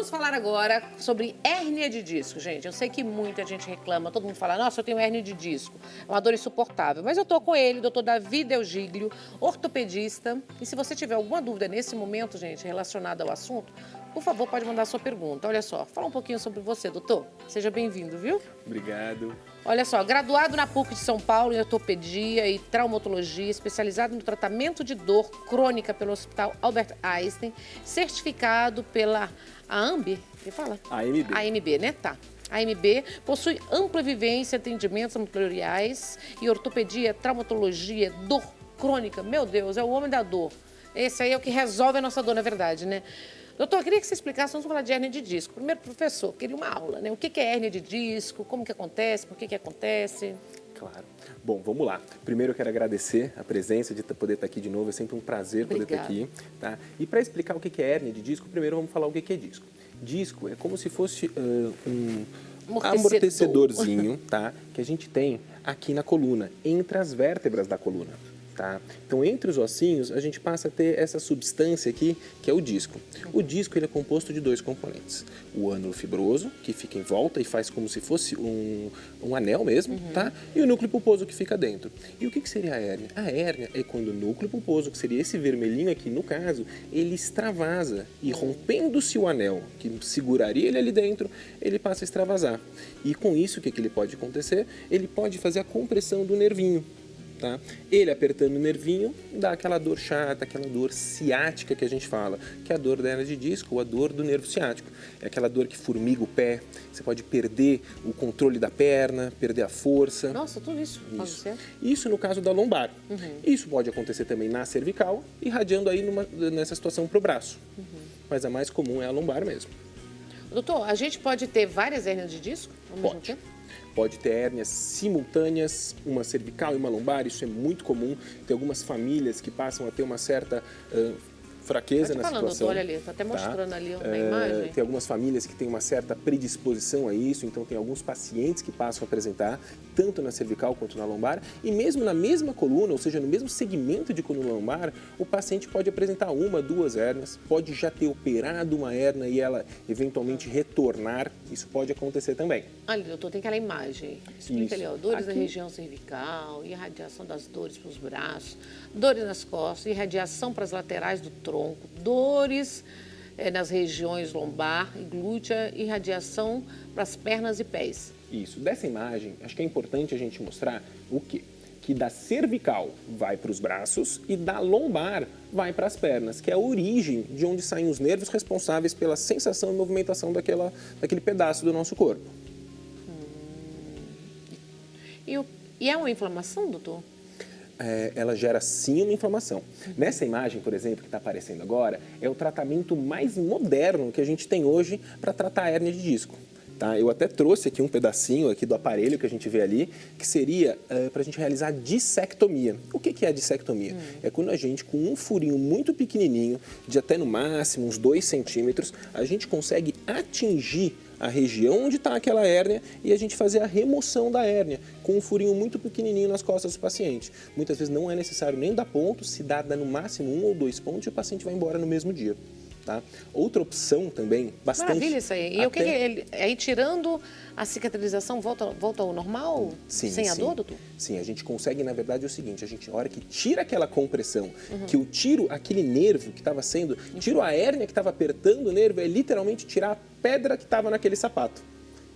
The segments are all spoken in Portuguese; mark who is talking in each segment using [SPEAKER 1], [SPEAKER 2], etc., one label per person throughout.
[SPEAKER 1] Vamos falar agora sobre hérnia de disco, gente. Eu sei que muita gente reclama, todo mundo fala, nossa, eu tenho hérnia de disco, é uma dor insuportável. Mas eu tô com ele, doutor Davi Delgiglio, ortopedista. E se você tiver alguma dúvida nesse momento, gente, relacionada ao assunto, por favor, pode mandar a sua pergunta. Olha só, fala um pouquinho sobre você, doutor. Seja bem-vindo, viu?
[SPEAKER 2] Obrigado.
[SPEAKER 1] Olha só, graduado na PUC de São Paulo em ortopedia e traumatologia, especializado no tratamento de dor crônica pelo Hospital Albert Einstein, certificado pela AMB, que fala?
[SPEAKER 2] AMB.
[SPEAKER 1] AMB, né? Tá. A AMB possui ampla vivência, atendimentos ambulatoriais e ortopedia, traumatologia, dor crônica. Meu Deus, é o homem da dor. Esse aí é o que resolve a nossa dor, na verdade, né? Doutor, eu queria que você explicasse, vamos falar de hérnia de disco. Primeiro, professor, queria uma aula, né? O que é hérnia de disco, como que acontece, por que acontece?
[SPEAKER 2] Claro. Bom, vamos lá. Primeiro eu quero agradecer a presença de poder estar aqui de novo, é sempre um prazer poder estar aqui. Tá? E para explicar o que é hérnia de disco, primeiro vamos falar o que é disco. Disco é como se fosse um amortecedorzinho, tá? Que a gente tem aqui na coluna, entre as vértebras da coluna. Tá? Então, entre os ossinhos, a gente passa a ter essa substância aqui, que é o disco. O disco ele é composto de dois componentes. O ânulo fibroso, que fica em volta e faz como se fosse um anel mesmo, tá? E o núcleo pulposo, que fica dentro. E o que seria a hérnia? A hérnia é quando o núcleo pulposo, que seria esse vermelhinho aqui no caso, ele extravasa e rompendo-se o anel, que seguraria ele ali dentro, ele passa a extravasar. E com isso, o que ele pode acontecer? Ele pode fazer a compressão do nervinho. Tá? Ele apertando o nervinho dá aquela dor chata, aquela dor ciática que a gente fala, que é a dor da hérnia de disco ou a dor do nervo ciático. É aquela dor que formiga o pé, você pode perder o controle da perna, perder a força.
[SPEAKER 1] Nossa, tudo isso pode ser?
[SPEAKER 2] Isso no caso da lombar. Isso pode acontecer também na cervical, irradiando aí nessa situação para o braço. Mas a mais comum é a lombar mesmo.
[SPEAKER 1] Doutor, a gente pode ter várias hérnias de disco ao mesmo tempo?
[SPEAKER 2] Pode ter hérnias simultâneas, uma cervical e uma lombar, isso é muito comum. Tem algumas famílias que passam a ter uma certa fraqueza na situação.
[SPEAKER 1] Doutor, olha ali, está até mostrando ali na imagem.
[SPEAKER 2] Tem algumas famílias que têm uma certa predisposição a isso, então tem alguns pacientes que passam a apresentar, tanto na cervical quanto na lombar, e mesmo na mesma coluna, ou seja, no mesmo segmento de coluna lombar, o paciente pode apresentar uma, duas hérnias, pode já ter operado uma hérnia e ela eventualmente retornar, isso pode acontecer também.
[SPEAKER 1] Olha, doutor, tem aquela imagem. Explica ali, ó, dores na região cervical, irradiação das dores para os braços, dores nas costas, irradiação para as laterais do tronco, dores nas regiões lombar e glútea, irradiação para as pernas e pés.
[SPEAKER 2] Isso. Dessa imagem, acho que é importante a gente mostrar o quê? Que da cervical vai para os braços e da lombar vai para as pernas, que é a origem de onde saem os nervos responsáveis pela sensação e movimentação daquele pedaço do nosso corpo.
[SPEAKER 1] E é uma inflamação, doutor?
[SPEAKER 2] Ela gera sim uma inflamação. Nessa imagem, por exemplo, que está aparecendo agora, é o tratamento mais moderno que a gente tem hoje para tratar a hérnia de disco. Tá? Eu até trouxe aqui um pedacinho aqui do aparelho que a gente vê ali, que seria para a gente realizar a dissectomia. O que é a dissectomia? É quando a gente, com um furinho muito pequenininho, de até no máximo uns 2 centímetros, a gente consegue atingir a região onde está aquela hérnia e a gente fazer a remoção da hérnia com um furinho muito pequenininho nas costas do paciente. Muitas vezes não é necessário nem dar ponto, se dá no máximo 1 ou 2 pontos e o paciente vai embora no mesmo dia. Tá? Outra opção também, bastante...
[SPEAKER 1] Maravilha isso aí. E o que ele... Aí tirando a cicatrização, volta ao normal?
[SPEAKER 2] Sim,
[SPEAKER 1] sem a dor, doutor?
[SPEAKER 2] Sim, a gente consegue, na verdade, é o seguinte, a hora que tira aquela compressão, que eu tiro aquele nervo que estava sendo, tiro a hérnia que estava apertando o nervo, é literalmente tirar a pedra que estava naquele sapato.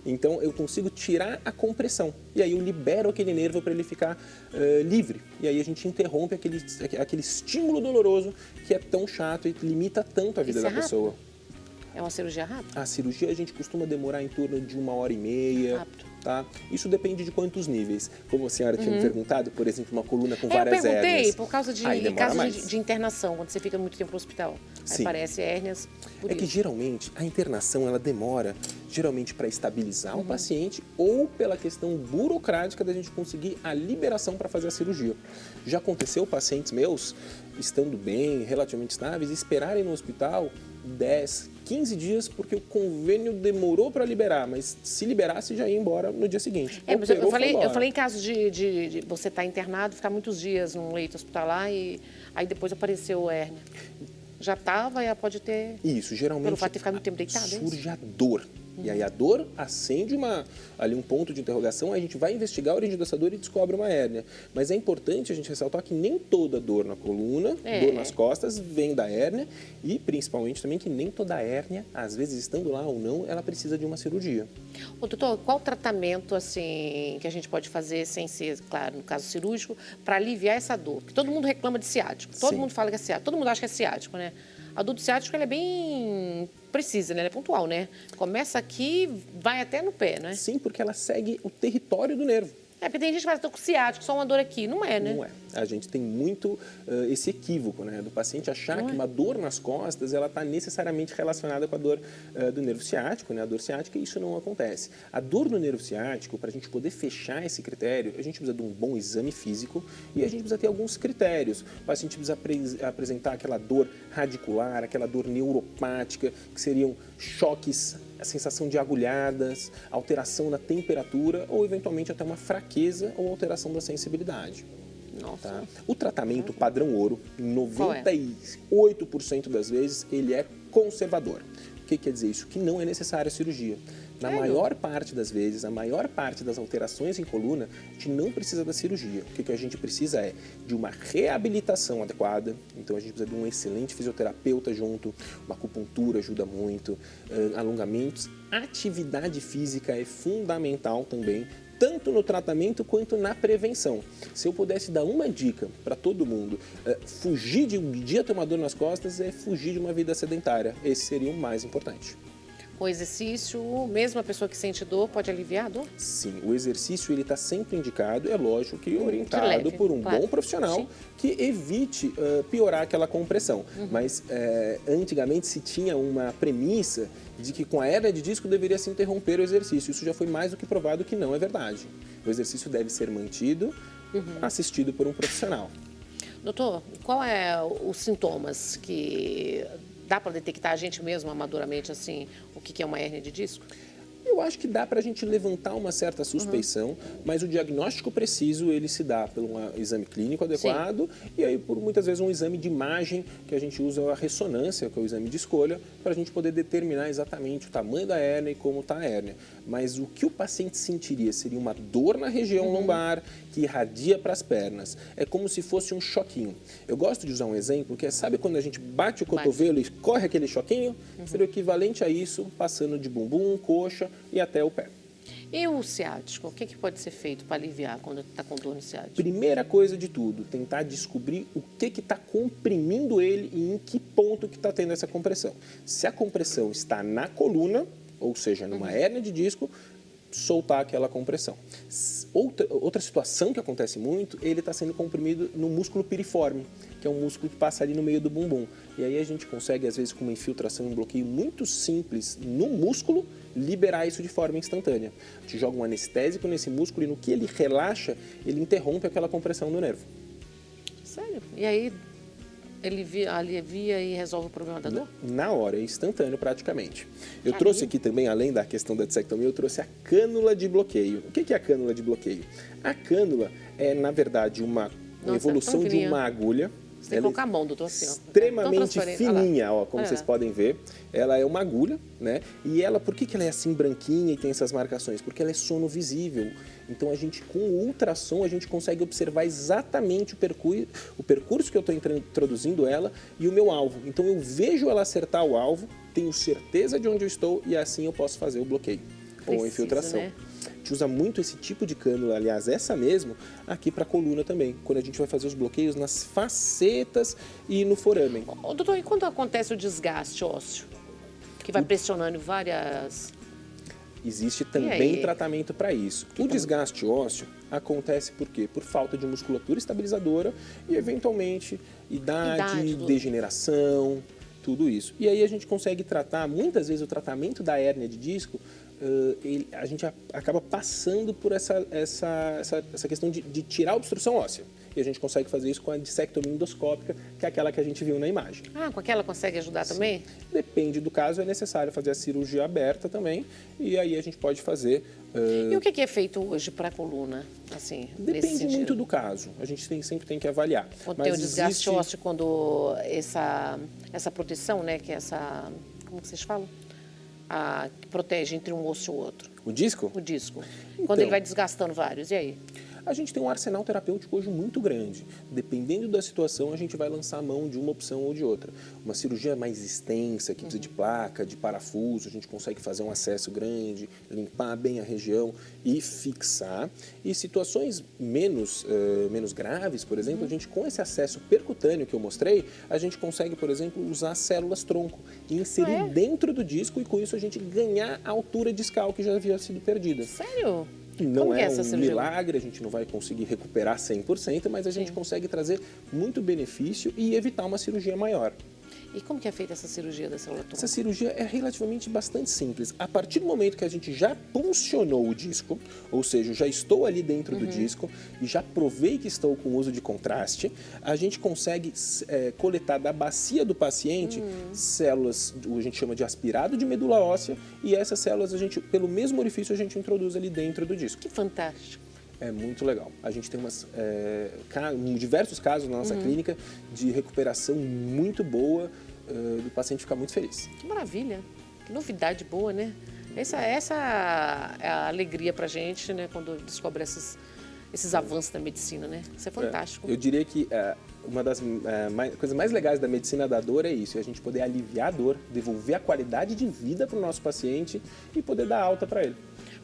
[SPEAKER 2] Então, eu consigo tirar a compressão. E aí, eu libero aquele nervo para ele ficar livre. E aí, a gente interrompe aquele estímulo doloroso que é tão chato e limita tanto a vida da pessoa.
[SPEAKER 1] É uma cirurgia rápida?
[SPEAKER 2] A cirurgia, a gente costuma demorar em torno de 1h30. Rápido. Tá? Isso depende de quantos níveis. Como a senhora tinha me perguntado, por exemplo, uma coluna com várias hérnias.
[SPEAKER 1] Eu perguntei por causa de internação, quando você fica muito tempo no hospital. Aí aparece hérnias.
[SPEAKER 2] Que geralmente a internação ela demora, geralmente para estabilizar o paciente ou pela questão burocrática da gente conseguir a liberação para fazer a cirurgia. Já aconteceu pacientes meus, estando bem, relativamente estáveis, esperarem no hospital 10, 15 dias porque o convênio demorou para liberar, mas se liberasse já ia embora no dia seguinte.
[SPEAKER 1] Mas eu falei em caso de você estar internado, ficar muitos dias num leito hospitalar e aí depois apareceu hérnia. Já estava e pode ter...
[SPEAKER 2] Isso, geralmente
[SPEAKER 1] Pelo fato de ficar muito tempo deitado, é isso?
[SPEAKER 2] surge a dor. E aí a dor acende ali um ponto de interrogação, a gente vai investigar a origem dessa dor e descobre uma hérnia. Mas é importante a gente ressaltar que nem toda dor na coluna, dor nas costas, vem da hérnia e principalmente também que nem toda hérnia, às vezes estando lá ou não, ela precisa de uma cirurgia.
[SPEAKER 1] Ô, doutor, qual o tratamento assim que a gente pode fazer sem ser, claro, no caso cirúrgico, para aliviar essa dor? Porque todo mundo reclama de ciático, todo mundo fala que é ciático, todo mundo acha que é ciático, né? A dor do ciático ela é bem precisa, né? Ela é pontual, né? Começa aqui, vai até no pé, né?
[SPEAKER 2] Sim, porque ela segue o território do nervo.
[SPEAKER 1] É, porque tem gente que fala, estou com ciático, só uma dor aqui. Não é, né?
[SPEAKER 2] Não é. A gente tem muito esse equívoco, né? Do paciente achar que uma dor nas costas, ela está necessariamente relacionada com a dor do nervo ciático, né? A dor ciática, e isso não acontece. A dor do nervo ciático, para a gente poder fechar esse critério, a gente precisa de um bom exame físico e a gente precisa ter alguns critérios. O paciente precisa apresentar aquela dor radicular, aquela dor neuropática, que seriam choques, a sensação de agulhadas, alteração na temperatura ou, eventualmente, até uma fraqueza ou alteração da sensibilidade.
[SPEAKER 1] Nossa.
[SPEAKER 2] Tá? O tratamento padrão ouro, 98% das vezes, ele é conservador. O que quer dizer isso? Que não é necessária a cirurgia. Na maior parte das vezes, a maior parte das alterações em coluna, a gente não precisa da cirurgia. O que a gente precisa é de uma reabilitação adequada. Então, a gente precisa de um excelente fisioterapeuta junto, uma acupuntura ajuda muito, alongamentos. Atividade física é fundamental também, tanto no tratamento quanto na prevenção. Se eu pudesse dar uma dica para todo mundo, fugir de um dia ter uma dor nas costas é fugir de uma vida sedentária. Esse seria o mais importante.
[SPEAKER 1] O exercício, mesmo a pessoa que sente dor, pode aliviar a dor?
[SPEAKER 2] Sim, o exercício ele está sempre indicado, é lógico que orientado
[SPEAKER 1] leve,
[SPEAKER 2] por um
[SPEAKER 1] claro.
[SPEAKER 2] bom profissional
[SPEAKER 1] Sim.
[SPEAKER 2] que evite piorar aquela compressão. Mas antigamente se tinha uma premissa de que com a hérnia de disco deveria se interromper o exercício. Isso já foi mais do que provado que não é verdade. O exercício deve ser mantido, assistido por um profissional.
[SPEAKER 1] Doutor, qual é os sintomas que dá para detectar a gente mesmo amaduramente, assim, o que é uma hérnia de disco?
[SPEAKER 2] Eu acho que dá para a gente levantar uma certa suspeição, mas o diagnóstico preciso ele se dá por um exame clínico adequado e aí por muitas vezes um exame de imagem que a gente usa a ressonância, que é o exame de escolha, para a gente poder determinar exatamente o tamanho da hérnia e como está a hérnia. Mas o que o paciente sentiria seria uma dor na região lombar que irradia para as pernas. É como se fosse um choquinho. Eu gosto de usar um exemplo, que é, sabe quando a gente bate o cotovelo e corre aquele choquinho? Seria o equivalente a isso, passando de bumbum, coxa e até o pé.
[SPEAKER 1] E o ciático, o que pode ser feito para aliviar quando está com dor no ciático?
[SPEAKER 2] Primeira coisa de tudo, tentar descobrir o que está comprimindo ele e em que ponto que está tendo essa compressão. Se a compressão está na coluna, ou seja, numa hérnia de disco, soltar aquela compressão. Outra situação que acontece muito, ele está sendo comprimido no músculo piriforme, que é um músculo que passa ali no meio do bumbum. E aí a gente consegue, às vezes, com uma infiltração, um bloqueio muito simples no músculo, liberar isso de forma instantânea. A gente joga um anestésico nesse músculo e no que ele relaxa, ele interrompe aquela compressão do nervo.
[SPEAKER 1] Sério? E aí ele alivia e resolve o problema da dor?
[SPEAKER 2] Na hora, é instantâneo praticamente. Eu trouxe aqui também, além da questão da disectomia, eu trouxe a cânula de bloqueio. O que é a cânula de bloqueio? A cânula é, na verdade, uma evolução de uma agulha.
[SPEAKER 1] Você tem que colocar a mão, doutor, assim, ó.
[SPEAKER 2] Extremamente fininha, ó, como
[SPEAKER 1] Olha
[SPEAKER 2] vocês
[SPEAKER 1] lá.
[SPEAKER 2] podem ver. Ela é uma agulha, né? E ela, por que ela é assim branquinha e tem essas marcações? Porque ela é sonovisível. Então, a gente, com o ultrassom, a gente consegue observar exatamente o percurso que eu estou introduzindo ela e o meu alvo. Então, eu vejo ela acertar o alvo, tenho certeza de onde eu estou e assim eu posso fazer o bloqueio ou a infiltração.
[SPEAKER 1] Né?
[SPEAKER 2] A gente usa muito esse tipo de cânula, aliás, essa mesmo, aqui para a coluna também, quando a gente vai fazer os bloqueios nas facetas e no foramen.
[SPEAKER 1] Ô, doutor, e quando acontece o desgaste ósseo? Que vai pressionando várias...
[SPEAKER 2] Existe também tratamento para isso. O desgaste ósseo acontece por quê? Por falta de musculatura estabilizadora e, eventualmente, idade degeneração, tudo isso. E aí a gente consegue tratar, muitas vezes, o tratamento da hérnia de disco a gente acaba passando por essa questão de tirar a obstrução óssea. E a gente consegue fazer isso com a dissectomia endoscópica, que é aquela que a gente viu na imagem.
[SPEAKER 1] Ah, com aquela consegue ajudar também?
[SPEAKER 2] Depende do caso, é necessário fazer a cirurgia aberta também, e aí a gente pode fazer...
[SPEAKER 1] E o que é feito hoje para a coluna? Assim,
[SPEAKER 2] depende muito do caso, a gente sempre tem que avaliar.
[SPEAKER 1] Quando tem o desgaste ósseo, quando essa proteção, né, que é essa... Como vocês falam? Que protege entre um osso e o outro.
[SPEAKER 2] O disco?
[SPEAKER 1] O disco.
[SPEAKER 2] Então,
[SPEAKER 1] quando ele vai desgastando vários, e aí?
[SPEAKER 2] A gente tem um arsenal terapêutico hoje muito grande. Dependendo da situação, a gente vai lançar a mão de uma opção ou de outra. Uma cirurgia mais extensa, que precisa de placa, de parafuso, a gente consegue fazer um acesso grande, limpar bem a região e fixar. E situações menos graves, por exemplo, a gente com esse acesso percutâneo que eu mostrei, a gente consegue, por exemplo, usar células-tronco e inserir dentro do disco e com isso a gente ganhar a altura discal que já havia sido perdida.
[SPEAKER 1] Sério?
[SPEAKER 2] Não é um milagre, a gente não vai conseguir recuperar 100%, mas a gente consegue trazer muito benefício e evitar uma cirurgia maior.
[SPEAKER 1] E como que é feita essa cirurgia da célula-tronco?
[SPEAKER 2] Essa cirurgia é relativamente bastante simples. A partir do momento que a gente já puncionou o disco, ou seja, eu já estou ali dentro do disco e já provei que estou com uso de contraste, a gente consegue coletar da bacia do paciente células, a gente chama de aspirado de medula óssea, e essas células, pelo mesmo orifício, a gente introduz ali dentro do disco.
[SPEAKER 1] Que fantástico.
[SPEAKER 2] É muito legal. A gente tem diversos casos na nossa clínica de recuperação muito boa, do paciente ficar muito feliz.
[SPEAKER 1] Que maravilha. Que novidade boa, né? Essa é a alegria pra gente, né? Quando descobre esses avanços da medicina, né? Isso é fantástico.
[SPEAKER 2] Eu diria que uma das coisas mais legais da medicina da dor é isso, é a gente poder aliviar a dor, devolver a qualidade de vida para o nosso paciente e poder dar alta para ele.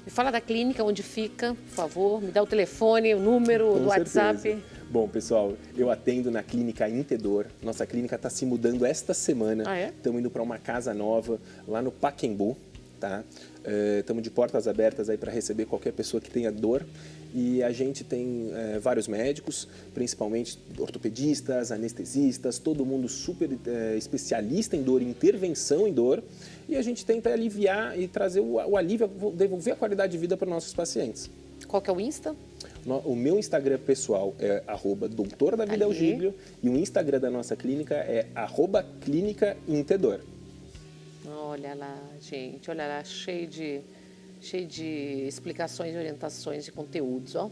[SPEAKER 1] Me fala da clínica, onde fica, por favor. Me dá o telefone, o número do WhatsApp.
[SPEAKER 2] Bom, pessoal, eu atendo na clínica Intedor. Nossa clínica está se mudando esta semana.
[SPEAKER 1] Ah, é?
[SPEAKER 2] Estamos indo para uma casa nova lá no Pacaembu, tá? Estamos de portas abertas aí para receber qualquer pessoa que tenha dor. E a gente tem vários médicos, principalmente ortopedistas, anestesistas, todo mundo super especialista em dor, intervenção em dor. E a gente tenta aliviar e trazer o alívio, devolver a qualidade de vida para os nossos pacientes.
[SPEAKER 1] Qual que é o Insta?
[SPEAKER 2] O meu Instagram pessoal é @doutora da vida Eugílio e o Instagram da nossa clínica é @clínica-intedor.
[SPEAKER 1] Olha lá, gente, olha lá, cheio de explicações, orientações e conteúdos, ó.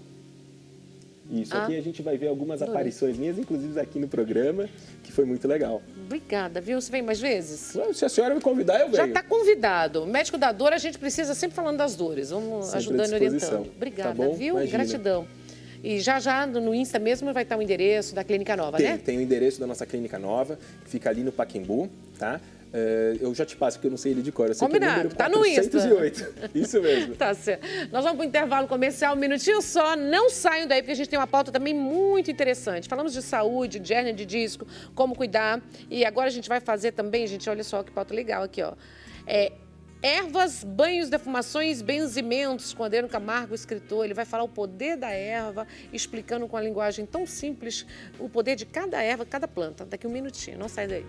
[SPEAKER 2] Isso, aqui a gente vai ver algumas aparições minhas, inclusive aqui no programa, que foi muito legal.
[SPEAKER 1] Obrigada, viu? Você vem mais vezes?
[SPEAKER 2] Se a senhora me convidar, eu venho.
[SPEAKER 1] Já está convidado. Médico da dor, a gente precisa sempre falando das dores. Vamos sempre ajudando e orientando. Obrigada,
[SPEAKER 2] tá bom?
[SPEAKER 1] Viu?
[SPEAKER 2] Imagina.
[SPEAKER 1] Gratidão. E já no Insta mesmo vai estar o endereço da Clínica Nova, né?
[SPEAKER 2] Tem o endereço da nossa Clínica Nova, que fica ali no Pacaembu, tá? Eu já te passo, porque eu não sei ele de cor. Eu sei
[SPEAKER 1] Combinado,
[SPEAKER 2] que é
[SPEAKER 1] tá no Insta.
[SPEAKER 2] 408. Isso mesmo.
[SPEAKER 1] Tá certo. Nós vamos para o intervalo comercial, um minutinho só. Não saiam daí, porque a gente tem uma pauta também muito interessante. Falamos de saúde, de hérnia de disco, como cuidar. E agora a gente vai fazer também, gente, olha só que pauta legal aqui, ó. Ervas, banhos, defumações, benzimentos, com Adriano Camargo, escritor. Ele vai falar o poder da erva, explicando com a linguagem tão simples o poder de cada erva, cada planta. Daqui um minutinho, não sai daí.